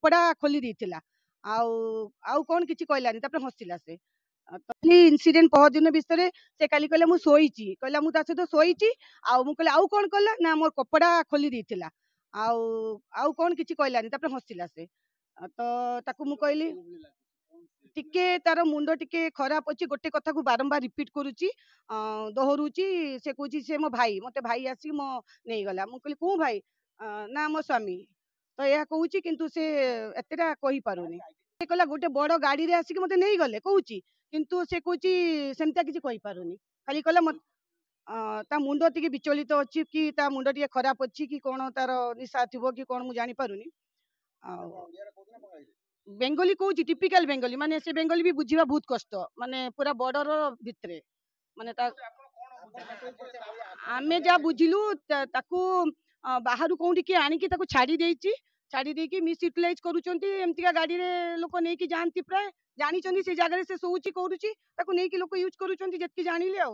कपड़ा खोली देइथिला आउ आउ कौन किछि कहलानी तापर हसिला से तो इनसीडेंट पहर दिन विषय से काली कहला मु सोईची कहला मु ता सहित सोईची आउ मु कहला आउ कौन कहला ना मोर कपड़ा खोली देइथिला आउ आउ कौन किछि कहलानी तापर हसिला से तो ताकू मु कहली टिके तार मुंड टिके खराब अच्छी गोटे कथा को बारंबार रिपीट करुच्ची दोहरुची से कौची से मो भाई मते भाई आसी मो नहीं गला मु कहली को भाई ना मो स्वामी तो यह कहूची किंतु से एतेटा कहि पारुनी से कहला गोटे बड़ गाड़ी रे आसी मते नहीं गले कहूची किंतु से कहूची सेमता किछि कहि पारुनी खाली कहला मत ता मुंड टिके विचलित अच्छी कि ता मुंड टिके खराब अच्छी कि कोन तार निशा थिबो कि कोन मु जानि पारुनी बेंगली कहूची टिपिकल बेंगली माने से बेंगली भी बुझिबा बहुत कष्ट माने पूरा बॉर्डर भितरे माने ता आमे जा बुझिलु ताकू बाहरु कोउठी के आनी कि ताकू छाड़ी देकी मिस यूटिलाइज करूचंती एमतिका गाड़ी रे लोक नै कि जानती प्राय जानी चंदी से जगह से सोउची करूची ताकू नै कि लोक यूज करूचंती जतकी जानिले आ